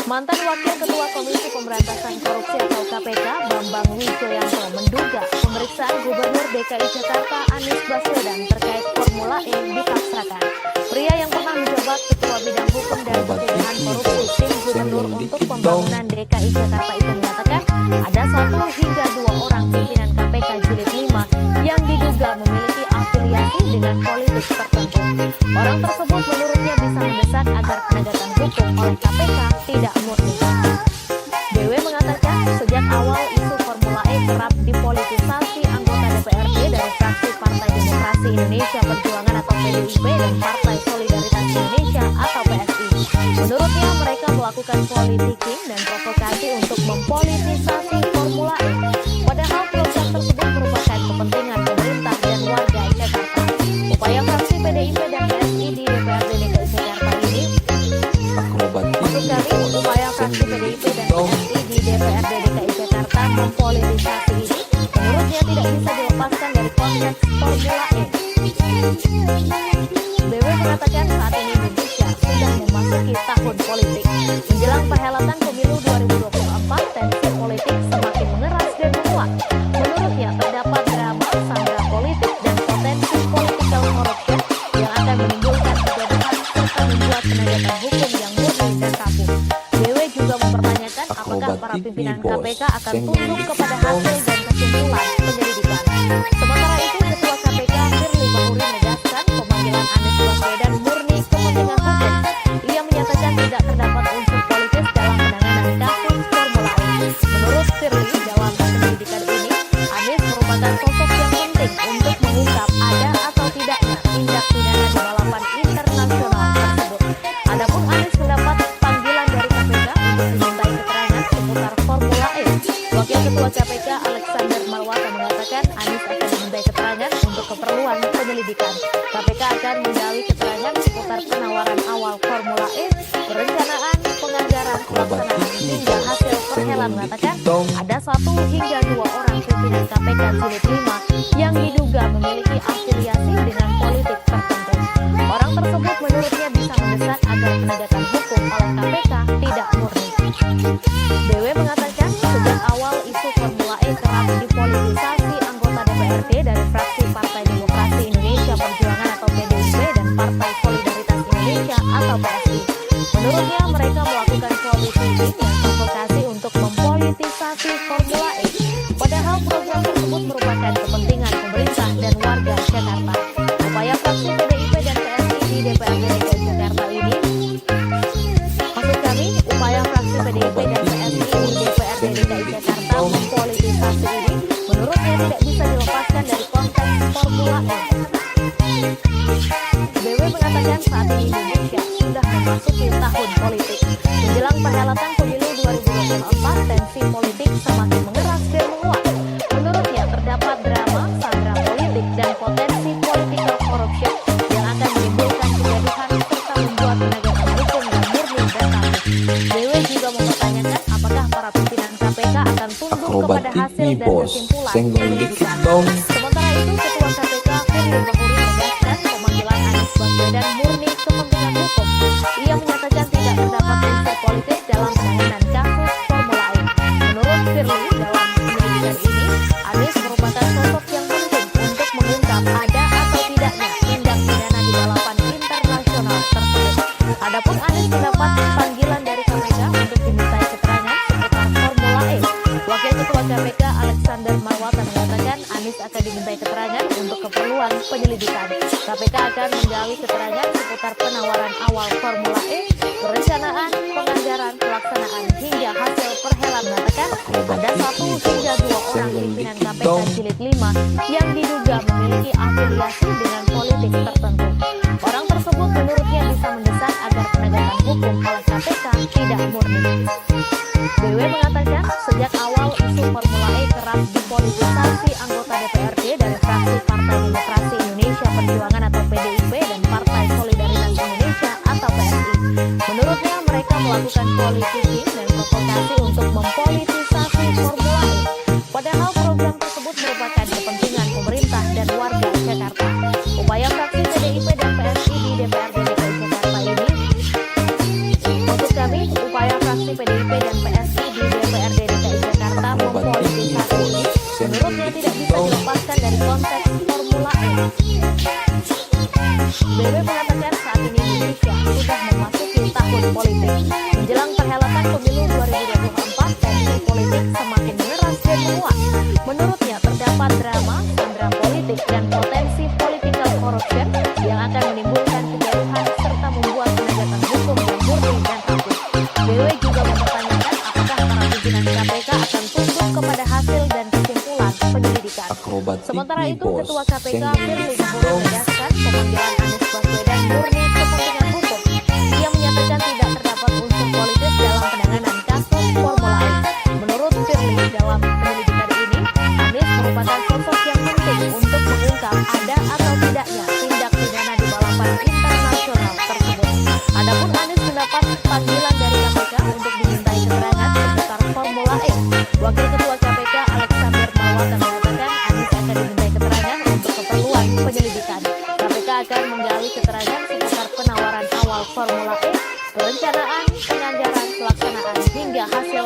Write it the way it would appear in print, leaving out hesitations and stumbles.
Mantan Wakil Ketua Komisi Pemberantasan Korupsi atau KPK, Bambang Wijoyanto, menduga pemeriksaan Gubernur DKI Jakarta Anies Baswedan terkait Formula E dipaksakan. Pria yang pernah menjabat Ketua Bidang Hukum dan Pencegahan Korupsi Tim Gubernur untuk Pembangunan DKI Jakarta itu mengatakan ada 1 hingga 2 orang pimpinan KPK Jilid 5 yang diduga memiliki afiliasi dengan politik tertentu. Orang tersebut menurutnya bisa mendesak agar penegakan hukum oleh KPK tidak murni. BW mengatakan sejak awal isu Formula E kerap dipolitisasi anggota DPRD dari fraksi Partai Demokrasi Indonesia Perjuangan atau PDIP dan Partai Solidaritas Indonesia atau PSI. Menurutnya mereka melakukan politik dan provokasi untuk mempolitisasi Formula E. Padahal program tersebut merupakan kepentingan pemerintah dan warga Jakarta. Upaya fraksi PDIP dan PSI di DPRD DKI Jakarta ini upaya fraksi PDIP dan PSI di DPRD DKI Jakarta mempolitisasi ini menurutnya tidak bisa dilepaskan dari konteks Formula E. BW mengatakan saat ini Indonesia sudah memasuki tahun politik. Menjelang perhelatan pemilu 2024, tensi politik semakin mengeras dan menguat. Menurutnya terdapat drama, sandera politik, dan potensi political corruption yang akan menimbulkan kegaduhan serta membuat penegakan hukum yang murni dan rapuh. BW juga mempertanyakan apakah para pimpinan KPK akan tunduk kepada hasil dan kesimpulan penyelidikan. Sementara itu, Ketua KPK Firly Bahuri menegaskan pemanggilan Anies Baswedan murni kepentingan hukum. Ia menyatakan tidak terdapat unsur politis dalam penanganan kasus Formula E. Menurut Firly, dalam penyelidikan ini, Anies merupakan sosok yang penting untuk mengungkap ada atau tidaknya tindak pidana di balapan internasional tersebut. Adapun Anies mendapat panggilan dari KPK untuk dimintai keterangan seputar Formula E. Wakil Ketua KPK Alexander Marwata mengatakan Anies akan dimintai keterangan untuk keperluan penyelidikan. KPK akan menggali keterangan seputar penawaran awal Formula E, perencanaan, penganggaran, pelaksanaan hingga hasil perhelatan. Mengatakan ada 1 hingga 2 orang pimpinan KPK Jilid 5 yang diduga memiliki afiliasi dengan politik tertentu. Orang tersebut menurutnya bisa mendesak agar penegakan hukum oleh KPK tidak murni. BW mengatakan sejak awal isu Formula E kerap dipolitisasi anggota DPRD dari fraksi Partai Demokrasi Indonesia Perjuangan atau PDIP dan Partai Solidaritas Indonesia atau PSI. Menurutnya mereka melakukan politik dan provokasi untuk mempolitisasi Formula E. Padahal program tersebut merupakan kepentingan pemerintah dan warga Jakarta. Upaya fraksi PDIP dan PSI di DPRD DKI Jakarta ini, upaya fraksi PDIP dan PSI di DPRD DKI Jakarta mempolitisasi ini menurutnya tidak bisa dilepaskan dari konteks Formula E. BW mengatakan saat ini Indonesia sudah memasuki tahun politik. Menjelang perhelatan pemilu 2024, tensi politik semakin mengeras dan menguat. Menurutnya terdapat drama, sandera politik, dan potensi political corruption yang akan menimbulkan kegaduhan serta membuat penegakan hukum yang murni dan rapuh. BW juga mempertanyakan apakah para pimpinan KPK akan tunduk kepada hasil dan kesimpulan penyelidikan. Sementara itu, Ketua KPK Firly Bahuri menegaskan pemanggilan Anies Baswedan murni kepentingan hukum. Ia menyatakan tidak terdapat unsur politis dalam penanganan kasus Formula E. Menurut Firly, dalam penyelidikan ini, Anies merupakan sosok yang penting untuk mengungkap ada atau tidaknya tindak pidana di balapan internasional tersebut. Adapun Anies mendapat panggilan dari KPK untuk dimintai keterangan seputar Formula E. Wakil Ketua KPK Alexander Marwata mengatakan Anies akan dimintai keterangan untuk keperluan penyelidikan. KPK akan menggali keterangan seputar penawaran awal Formula E, perencanaan, penganggaran, pelaksanaan hingga hasil perhelatan. Mengatakan ada 1 hingga 2 orang pimpinan KPK Jilid 5 yang diduga memiliki afiliasi dengan politik tertentu. Orang tersebut menurutnya bisa mendesak agar penegakan hukum oleh KPK tidak murni. BW mengatakan sejak awal isu Formula E kerap dipolitisasi anggota DPRD dari fraksi Partai Demokrasi Indonesia Perjuangan atau PDIP dan Partai Solidaritas Indonesia atau PSI. Menurutnya mereka melakukan politik dan provokasi untuk mempolitisasi Formula E. Padahal program tersebut merupakan kepentingan pemerintah dan warga Jakarta. Upaya fraksi PDIP dan PSI di DPRD DKI Jakarta ini, untuk kami, upaya fraksi PDIP dan PSI di DPRD DKI Jakarta mempolitisasi ini, menurutnya tidak bisa dilepaskan dari konteks Formula E. BW mengatakan saat ini Indonesia sudah memasuki tahun politik. Menjelang perhelatan pemilu 2024, tensi politik semakin mengeras dan menguat. Menurutnya terdapat drama politik dan potensi political corruption yang akan menimbulkan kegaduhan serta membuat penegakan hukum yang murni dan rapuh. BW juga mempertanyakan apakah para pimpinan KPK akan tunduk kepada hasil dan kesimpulan penyelidikan. Sementara itu, Ketua KPK Firly Bahuri menegaskan pemanggilan Anies Baswedan murni kepentingan hukum. Ia menyatakan tidak terdapat unsur politis dalam penanganan kasus Formula E. Menurut Firly, dalam penyelidikan ini, Anies merupakan sosok yang penting untuk mengungkap ada atau tidaknya tindak pidana di balapan internasional tersebut. Adapun Anies mendapat panggilan dari KPK untuk dimintai keterangan seputar Formula E. Wakil Ketua KPK Alexander Marwata mengatakan Anies akan dimintai keterangan untuk keperluan penyelidikan. KPK akan menggali keterangan seputar penawaran awal Formula E, perencanaan, penganggaran, pelaksanaan hingga hasil